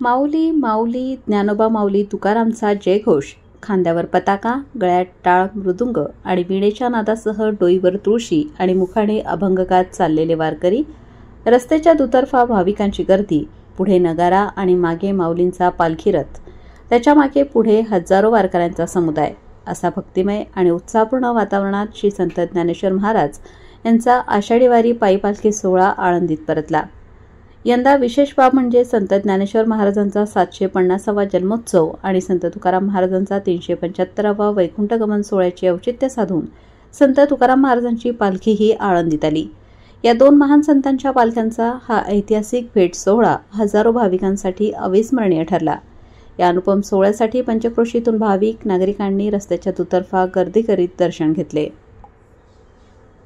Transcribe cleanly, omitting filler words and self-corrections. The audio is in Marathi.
माऊली माऊली ज्ञानोबा माऊली तुकारामचा जयघोष, खांद्यावर पताका, गळ्यात टाळ मृदुंग आणि वीणेच्या नादासह डोईवर तुळशी आणि मुखाने अभंग गात चाललेले वारकरी, रस्त्याच्या दुतर्फा भाविकांची गर्दी, पुढे नगारा आणि मागे माऊलींचा पालखी रथ, त्याच्या मागे पुढे हजारो वारकऱ्यांचा समुदाय, असा भक्तिमय आणि उत्साहपूर्ण वातावरणात श्री संत ज्ञानेश्वर महाराज यांचा आषाढी वारी पायी पालखी सोहळा आळंदीत परतला. यंदा विशेष बाब म्हणजे संत ज्ञानेश्वर महाराजांचा 750वा जन्मोत्सव आणि संत तुकाराम महाराजांचा 375वा वैकुंठगमन सोहळ्याचे औचित्य साधून संत तुकाराम महाराजांची पालखी ही आळंदीत आली. या दोन महान संतांच्या पालख्यांचा हा ऐतिहासिक भेट सोहळा हजारो भाविकांसाठी अविस्मरणीय ठरला. या अनुपम सोहळ्यासाठी पंचक्रोशीतून भाविक नागरिकांनी रस्त्याच्या दुतर्फा गर्दी करीत दर्शन घेतले.